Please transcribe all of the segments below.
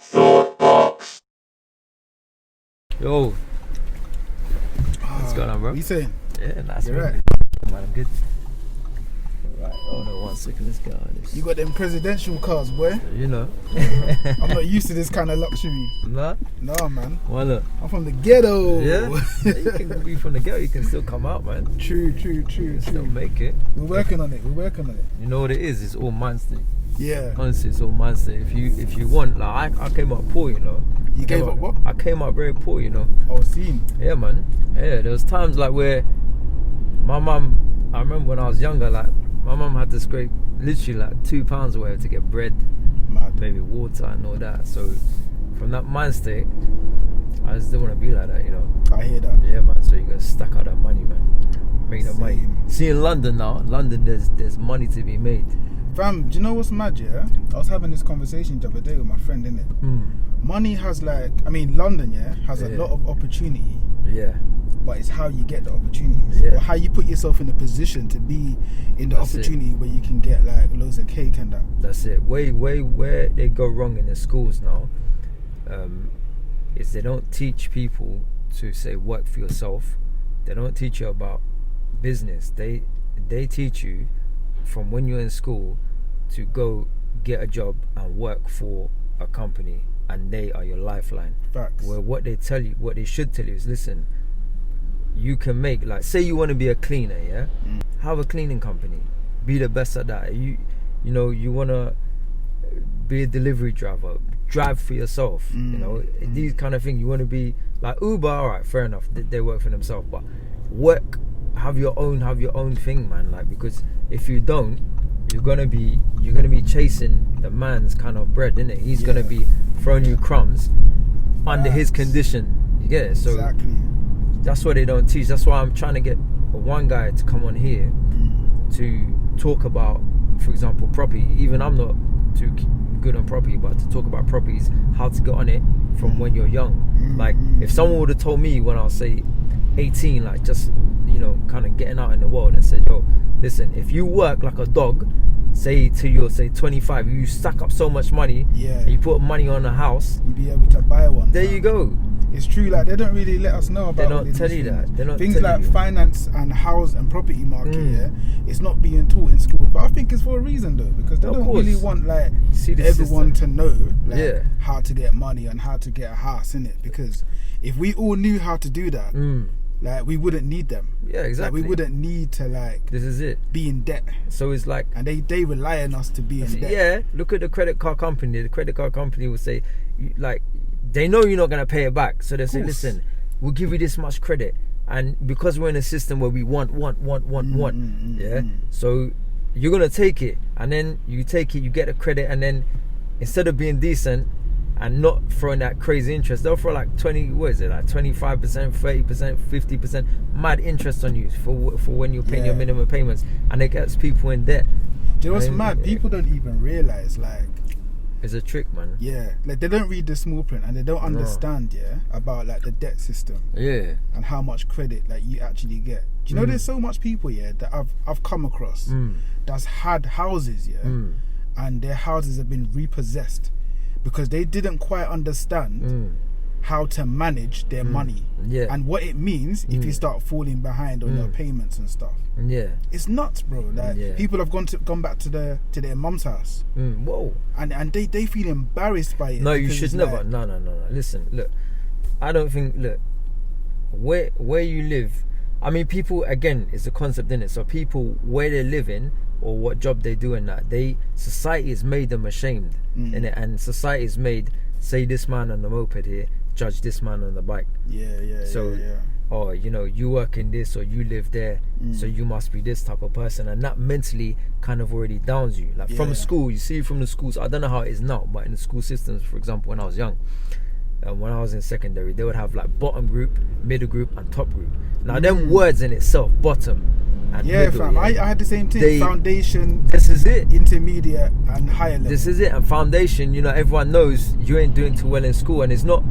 Yo, what's going on, bro? What you saying? Yeah, nice. You're right. Man, I'm good. Right, hold on 1 second. Let's get on this. You got them presidential cars, boy. You know. I'm not used to this kind of luxury. Nah? Nah, man. Why not? I'm from the ghetto. Yeah? You can be from the ghetto, you can still come out, man. True. You can still make it. We're working on it. You know what it is? It's all mindset. Yeah. Honestly, it's all mindset. If you want, like I came up poor, you know. You gave up what? I came up very poor, you know. Oh, seen. Yeah, man. Yeah, there was times like where my mum, I remember when I was younger, like my mum had to scrape literally like £2 or whatever to get bread, Mad. maybe water and all that. So from that mind state, I just didn't want to be like that, you know. I hear that. Yeah, man. So you gotta stack out that money, man. Make that money. See, in London now, there's money to be made. Fam, do you know what's mad, yeah? I was having this conversation the other day with my friend, innit? Money has London, yeah, has a lot of opportunity. Yeah. But it's how you get the opportunities. Yeah. Or how you put yourself in a position to be in the opportunity where you can get like loads of cake and that. That's it. Where they go wrong in the schools now, is they don't teach people to say work for yourself. They don't teach you about business. They teach you from when you're in school to go get a job and work for a company, and they are your lifeline. Facts. Where what they should tell you is, listen, you can make, like, say you want to be a cleaner, yeah? Have a cleaning company. Be the best at that. You know, you want to be a delivery driver. Drive for yourself. You know, these kind of things. You want to be like Uber, alright, fair enough. They work for themselves, but work, have your own thing, man. Like, because if you don't, you're gonna be chasing the man's kind of bread, innit? He's gonna be throwing you crumbs under his condition. You get it? So exactly. That's what they don't teach. That's why I'm trying to get one guy to come on here to talk about, for example, property. Even I'm not too good on property, but to talk about properties, how to get on it from when you're young. Like, if someone would have told me when I was, say, 18, like, just, you know, kind of getting out in the world, and said, yo, listen, if you work like a dog, say till you're, say, 25, you stack up so much money, and you put money on a house, you'll be able to buy one. There you go. It's true, like, they don't really let us know about. They don't tell you that. They don't things tell like you. finance and house and property market. Yeah, it's not being taught in school. But I think it's for a reason though, because they don't really want like everyone to know like how to get money and how to get a house, innit? Because if we all knew how to do that, like, we wouldn't need them. Yeah, exactly. Like, we wouldn't need to, like, this is it, be in debt. So it's like, and they rely on us to be in debt. Yeah, look at the credit card company. The credit card company will say, like, they know you're not going to pay it back, so they say, listen, we'll give you this much credit, and because we're in a system where we want, so you're going to take it, and then you take it, you get a credit, and then instead of being decent and not throwing that crazy interest, they'll throw like 25%, 30%, 50% mad interest on you for when you're paying your minimum payments, and it gets people in debt. Do you know what's mad? People don't even realize, like, it's a trick, man. Yeah, like, they don't read the small print, and they don't understand about like the debt system. Yeah, and how much credit like you actually get. Do you know there's so much people that I've come across that's had houses and their houses have been repossessed because they didn't quite understand how to manage their money and what it means if you start falling behind on your payments and stuff. It's nuts, bro. Like, people have gone back to their mum's house. Whoa. And they feel embarrassed by it. No, you should never. Like, no. Listen, look, I don't think, look, where you live, I mean, people, again, it's a concept, innit? So people, where they live in or what job they do and that, society has made them ashamed, innit? And society has made, say, this man on the moped here, judge this man on the bike. Oh, you know, you work in this or you live there, so you must be this type of person, and that mentally kind of already downs you. Like, from school, you see from the schools, I don't know how it is now, but in the school systems, for example, when I was young, when I was in secondary, they would have like bottom group, middle group, and top group. Now, them words in itself, bottom and middle, fam, I had the same thing. Foundation, this is it. Intermediate and higher level. This is it. And foundation, you know, everyone knows you ain't doing too well in school, and it's not,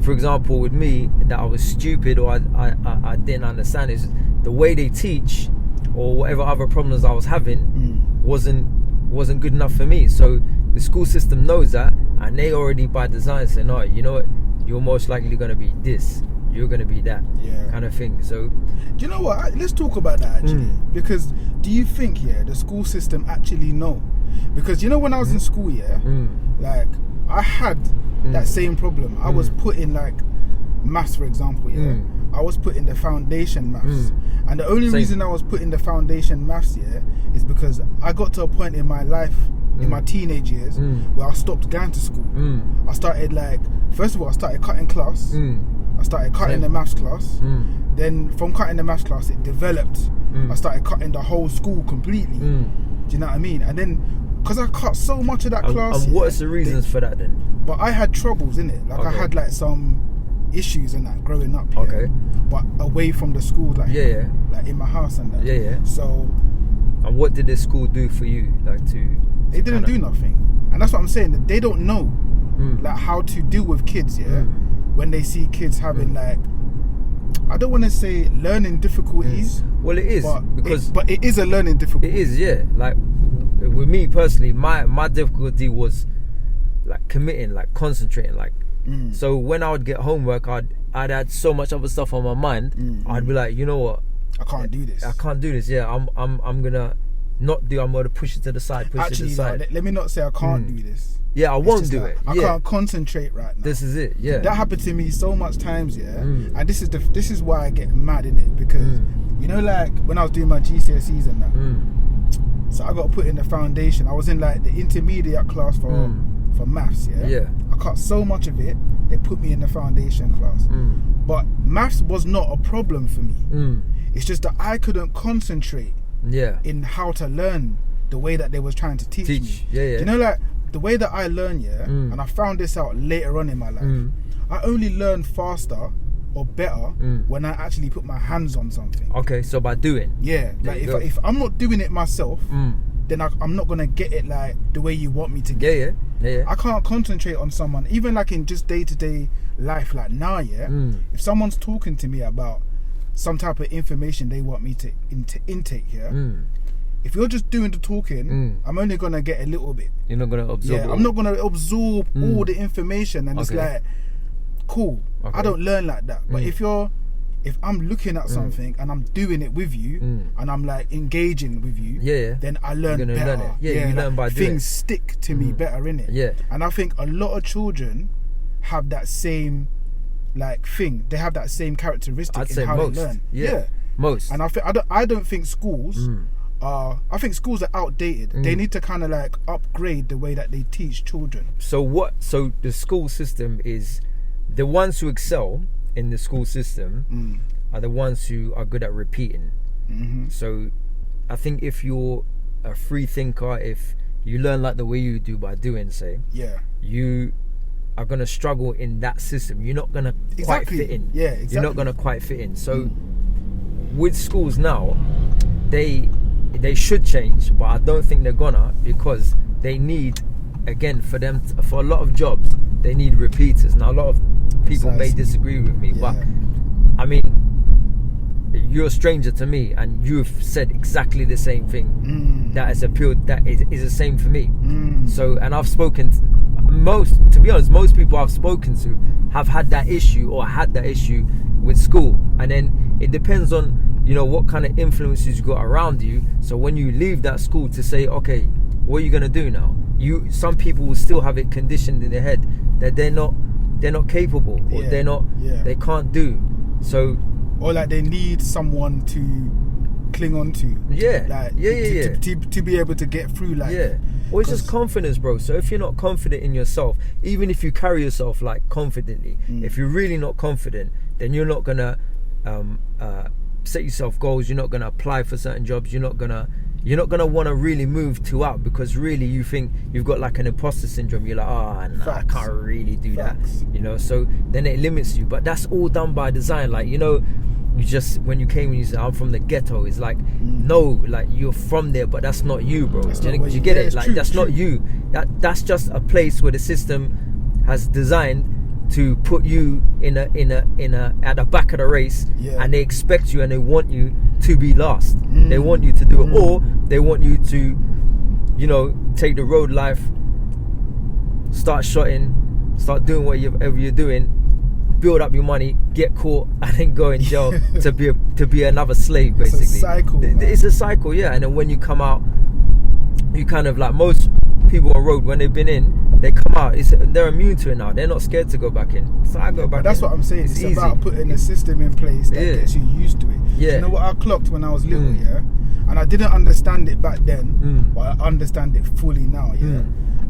for example, with me, that I was stupid or I didn't understand. Is the way they teach or whatever other problems I was having wasn't good enough for me. So the school system knows that, and they already by design say, no, you know what, you're most likely going to be this, you're going to be that, kind of thing. So do you know what, let's talk about that actually, because do you think the school system actually know? Because you know, when I was in school, like I had that same problem. I was put in like maths, for example, I was put in the foundation maths, and the only reason I was put in the foundation maths is because I got to a point in my life, in my teenage years, where I stopped going to school. I started like, first of all, I started cutting class. I started cutting the maths class. Then from cutting the maths class, it developed. I started cutting the whole school completely. Do you know what I mean? And then because I cut so much of that class. And what's the reasons for that then? But I had troubles in it. Like I had like some issues and that growing up. But away from the school, like like in my house and that. So. And what did the school do for you, like to? They didn't do nothing, and that's what I'm saying. That they don't know, like how to deal with kids. When they see kids having like, I don't want to say learning difficulties. Well, it is but it is a learning difficulty. It is, like. With me personally, my difficulty was like committing, like concentrating, like so when I would get homework, I'd had so much other stuff on my mind. I'd be like, you know what, I can't do this. I'm gonna not do. I'm gonna push it to the side. Actually, no, let me not say I can't do this. I won't do it. I can't concentrate right now. This is it. That happened to me so much times. And this is why I get mad in it, because you know, like when I was doing my GCSEs and that. So I got to put in the foundation. I was in like the intermediate class for maths, I cut so much of it, they put me in the foundation class. But maths was not a problem for me. It's just that I couldn't concentrate in how to learn the way that they was trying to teach me. You know, like the way that I learn, and I found this out later on in my life, I only learn faster or better when I actually put my hands on something. Okay, so by doing. Like if I'm not doing it myself, then I'm not gonna get it like the way you want me to get it. I can't concentrate on someone, even like in just day-to-day life, like now, if someone's talking to me about some type of information they want me to intake if you're just doing the talking, I'm only gonna get a little bit. You're not gonna absorb I'm not gonna absorb all the information, and it's like, cool, I don't learn like that. But if I'm looking at something and I'm doing it with you, and I'm like engaging with you, then I learn better. Learn you learn by doing. Things stick to me better, innit? And I think a lot of children have that same like thing. They have that same characteristic in how they learn. Most. And I don't think schools I think schools are outdated. They need to kind of like upgrade the way that they teach children. So the school system is, the ones who excel in the school system are the ones who are good at repeating. So I think if you're a free thinker, if you learn like the way you do by doing, say, you are going to struggle in that system. You're not going to quite fit in. You're not going to quite fit in. So with schools now, they should change, but I don't think they're gonna, because they need, again, for a lot of jobs, they need repeaters. Now a lot of people may disagree with me, but I mean, you're a stranger to me, and you've said exactly the same thing. That has appealed. That is the same for me. So, and I've spoken to be honest, most people I've spoken to have had that issue with school, and then it depends on, you know, what kind of influences you got around you. So when you leave that school to say, okay, what are you gonna do now? Some people will still have it conditioned in their head that they're not capable, or they can't do. So, or like they need someone to cling on to. To be able to get through life. Or it's just confidence, bro. So if you're not confident in yourself, even if you carry yourself like confidently, if you're really not confident, then you're not gonna set yourself goals. You're not gonna apply for certain jobs. You're not gonna want to really move out, because really you think you've got like an imposter syndrome. You're like, I can't really do that, you know. So then it limits you. But that's all done by design. Like, you know, you said I'm from the ghetto. It's like, no, like you're from there, but that's not you, bro. Do you get it? Like, that's not you. That's just a place where the system has designed to put you in a at the back of the race, and they expect you and they want you to be last. They want you to do it, or they want you to, you know, take the road life start shotting, start doing whatever you're doing, build up your money, get caught, and then go in jail to be another slave, basically. It's a cycle. It's a cycle, yeah. And then when you come out, you kind of like most people on road, when they've been in, they come out, they're immune to it now. They're not scared to go back in. So I go back. That's what I'm saying. It's easy. About putting a system in place that gets you used to it. Yeah. You know what I clocked when I was little, yeah? And I didn't understand it back then, but I understand it fully now, yeah?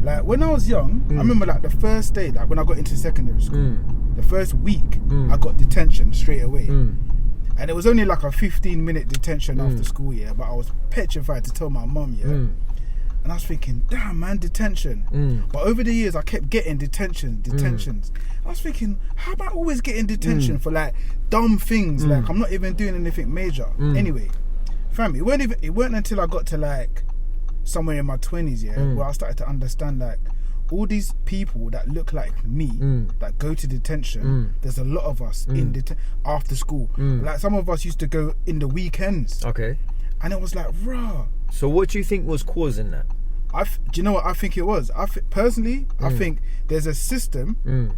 Like when I was young, I remember like the first day, like when I got into secondary school, the first week, I got detention straight away. And it was only like a 15-minute detention after school, yeah? But I was petrified to tell my mum, yeah? And I was thinking, damn, man, detention. But over the years, I kept getting detentions. I was thinking, how am I always getting detention for like dumb things? Like I'm not even doing anything major. Anyway, fam, it weren't until I got to like somewhere in my 20s, yeah, where I started to understand like all these people that look like me that go to detention. There's a lot of us in after school. Like some of us used to go in the weekends. Okay. And it was like, rah. So what do you think was causing that? Do you know what I think it was? Personally, I think there's a system,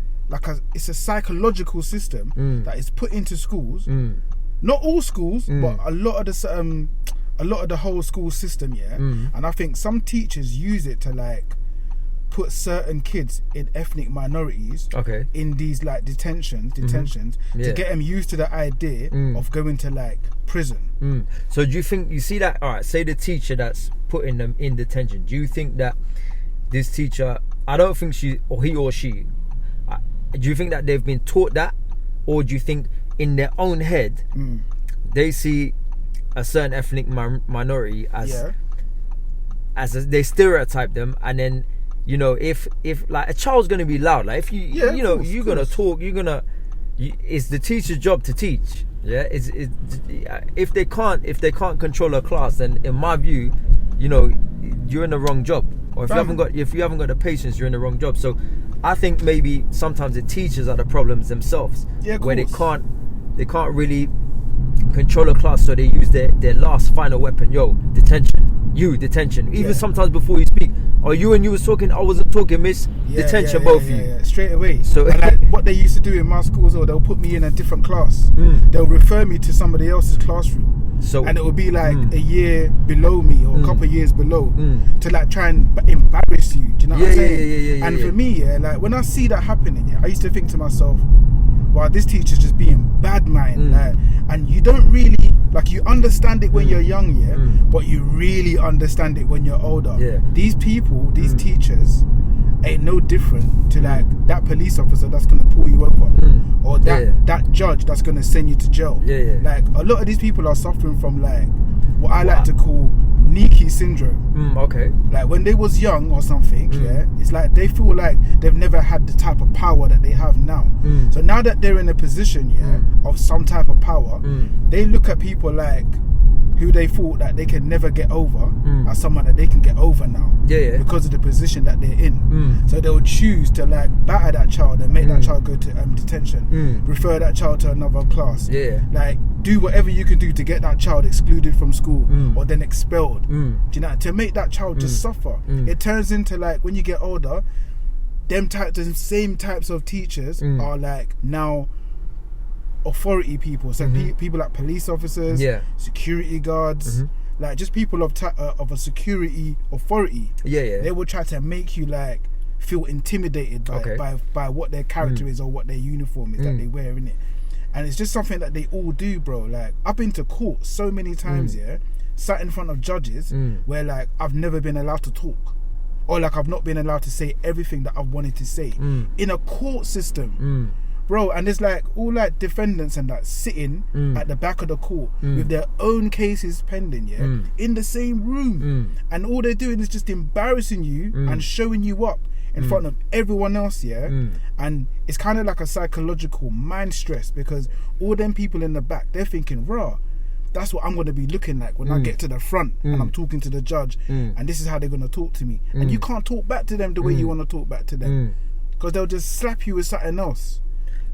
it's a psychological system that is put into schools. Not all schools, but a lot of the whole school system, yeah. And I think some teachers use it to like put certain kids in ethnic minorities in these like detentions to get them used to the idea of going to like prison. So do you think, you see that, all right, say the teacher that's putting them in detention, do you think that this teacher, I don't think he or she, do you think that they've been taught that, or do you think in their own head they see a certain ethnic minority as they stereotype them, and then you know, if like a child's gonna be loud, like if you're gonna talk, it's the teacher's job to teach. Yeah, if they can't control a class, then in my view, you know, you're in the wrong job. Or if you haven't got the patience, you're in the wrong job. So I think maybe sometimes the teachers are the problems themselves, where they can't really control a class, so they use their last final weapon. Detention. Even sometimes before you speak, or you was talking, I wasn't talking, miss. Detention, both of you. Straight away. So like what they used to do in my schools, or they'll put me in a different class. They'll refer me to somebody else's classroom. And it will be like a year below me, or a couple of years below, to like try and embarrass you. Do you know what I'm saying? And for me, like when I see that happening, I used to think to myself, wow, this teacher's just being bad mind. Like, and you don't really, like, you understand it when you're young, but you really understand it when you're older. These people, these teachers, ain't no different to like that police officer that's gonna pull you over, or that judge that's gonna send you to jail. Like a lot of these people are suffering from like what I like to call Niki syndrome. Like when they was young or something, it's like they feel like they've never had the type of power that they have now. So now that they're in a position, of some type of power, they look at people like who they thought that they could never get over as someone that they can get over now, because of the position that they're in. So they'll choose to like batter that child and make that child go to detention, refer that child to another class, like do whatever you can do to get that child excluded from school or then expelled. Do you know, to make that child just suffer. It turns into like when you get older, the same types of teachers are like now authority people. So people like police officers, security guards, like just people of a security authority. They will try to make you like feel intimidated by what their character is, or what their uniform is that they wear, in it. And it's just something that they all do, bro. Like I've been to court so many times, sat in front of judges where like I've never been allowed to talk, or like I've not been allowed to say everything that I've wanted to say in a court system. Bro, and there's like all like defendants and that sitting at the back of the court with their own cases pending, in the same room, and all they're doing is just embarrassing you and showing you up in front of everyone else, and it's kind of like a psychological mind stress, because all them people in the back, they're thinking, raw, that's what I'm going to be looking like when I get to the front and I'm talking to the judge, and this is how they're going to talk to me, and you can't talk back to them the way you want to talk back to them, because they'll just slap you with something else.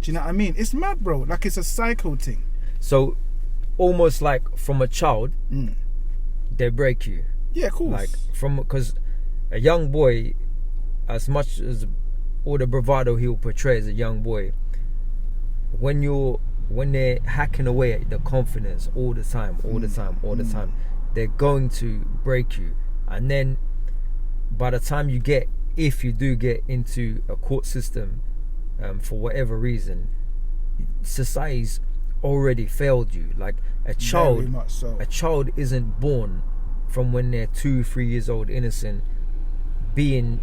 Do you know what I mean? It's mad, bro. Like it's a cycle thing. So almost like from a child, they break you. Yeah, cool. Like because a young boy, as much as all the bravado he'll portray as a young boy, when they're hacking away at the confidence all the time, they're going to break you. And then by the time if you do get into a court system, for whatever reason, society's already failed you. Like a child isn't born from when they're 2-3 years old, innocent, being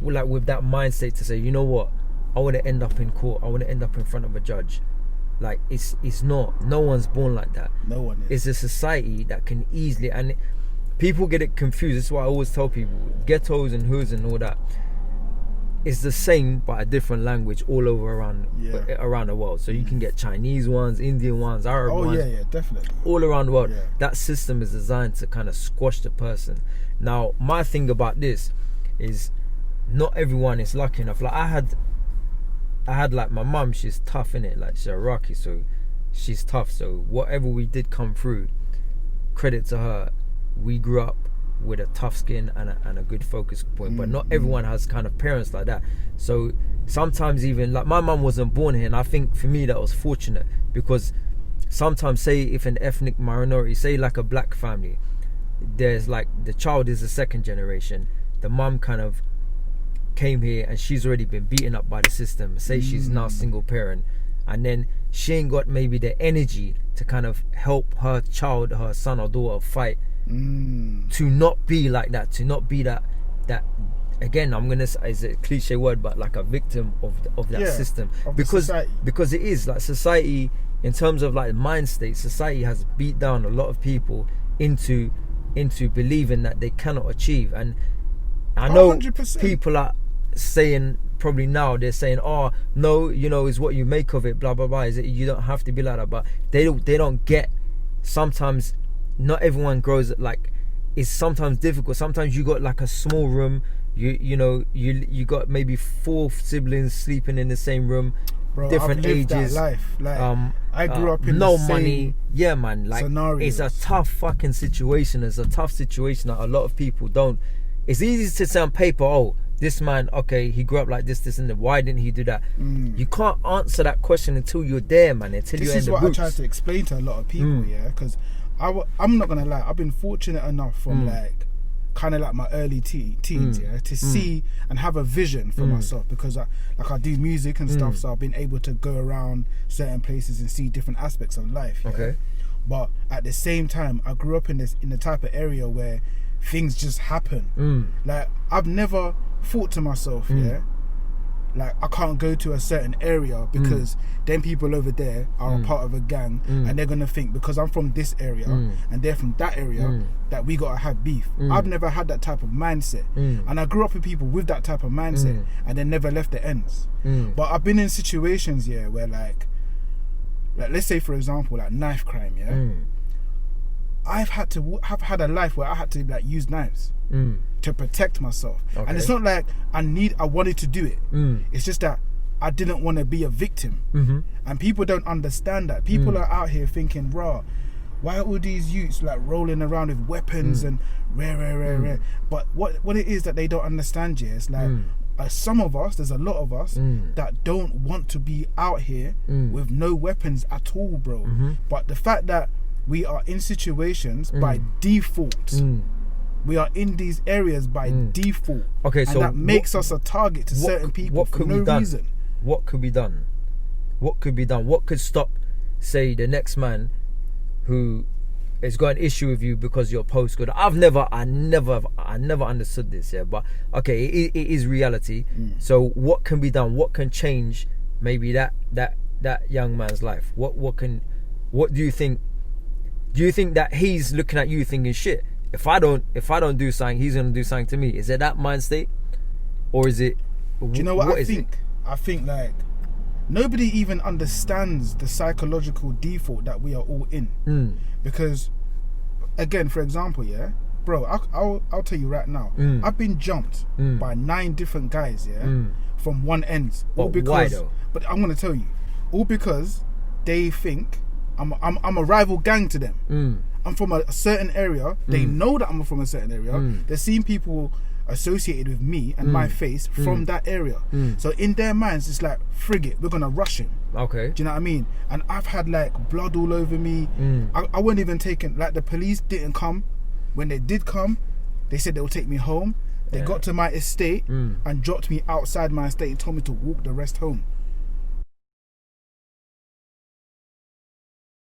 like with that mindset to say, you know what, I want to end up in court, I want to end up in front of a judge. Like it's not. No one's born like that. No one is. It's a society that can easily, and people get it confused. This is why I always tell people, ghettos and hoods and all that, it's the same but a different language all over around the world. So you can get Chinese ones, Indian ones, Arab ones. Oh yeah, definitely. All around the world. Yeah. That system is designed to kind of squash the person. Now, my thing about this is not everyone is lucky enough. Like I had like my mum, she's tough, innit? Like she's Iraqi, so she's tough. So whatever we did come through, credit to her, we grew up with a tough skin and a good focus point. But not everyone has kind of parents like that. So sometimes even like my mum wasn't born here, and I think for me that was fortunate, because sometimes, say if an ethnic minority, say like a black family, there's like the child is the second generation, the mum kind of came here and she's already been beaten up by the system, say she's now single parent, and then she ain't got maybe the energy to kind of help her child, her son or daughter fight to not be like that, to not be that again, I'm gonna say it's a cliche word, but like a victim of that system, because it is like society, in terms of like mind state, society has beat down a lot of people into believing that they cannot achieve. And I know 100%. People are saying, probably now they're saying, oh no, you know, it's what you make of it, blah blah blah, is it, you don't have to be like that. But they don't get, sometimes not everyone grows, like it's sometimes difficult. Sometimes you got like a small room, you know you got maybe 4 siblings sleeping in the same room. Bro, different I've lived ages. That life. Like, I grew up in no the same money. Yeah, man. Like scenarios. It's a tough fucking situation. It's a tough situation that a lot of people don't. It's easy to say on paper, oh, this man, okay, he grew up like this, and that. Why didn't he do that? You can't answer that question until you're there, man. Until you're in the boots. This is what I try to explain to a lot of people, yeah, because I'm not gonna lie. I've been fortunate enough from like kind of like my early teens, yeah, to see and have a vision for myself, because I do music and stuff, so I've been able to go around certain places and see different aspects of life. Yeah? Okay. But at the same time, I grew up in the type of area where things just happen. Like I've never thought to myself, yeah, like I can't go to a certain area because then people over there are a part of a gang, and they're gonna think because I'm from this area and they're from that area that we gotta have beef. I've never had that type of mindset, and I grew up with people with that type of mindset, and they never left the ends. But I've been in situations, yeah, where like let's say for example like knife crime, yeah. I've had a life where I had to like use knives to protect myself, and it's not like I wanted to do it. It's just that I didn't want to be a victim, and people don't understand that. People are out here thinking, raw, why are all these youths like rolling around with weapons and rare. But what it is that they don't understand, yeah, is like some of us, there's a lot of us that don't want to be out here with no weapons at all, bro. But the fact that we are in situations by default. We are in these areas by default. Okay, so that makes us a target to certain people for no reason. What could be done? What could be done? What could stop, say, the next man who has got an issue with you because your postcode? I never understood this, yeah. But okay, it is reality. So what can be done? What can change maybe that young man's life? What do you think? Do you think that he's looking at you thinking, shit, if I don't do something, he's gonna do something to me? Is it that mind state, or is it? Do you know what I think? I think like nobody even understands the psychological default that we are all in. Because, again, for example, yeah, bro, I'll tell you right now, I've been jumped by 9 different guys, yeah, from one end. All because, why though? But I'm gonna tell you, all because they think I'm a rival gang to them. I'm from a certain area. They know that I'm from a certain area. They're seeing people associated with me and my face from that area. So in their minds, it's like, frig it, we're gonna rush him. Okay. Do you know what I mean? And I've had like blood all over me. I wasn't even taken. Like the police didn't come. When they did come, they said they would take me home. They got to my estate and dropped me outside my estate and told me to walk the rest home.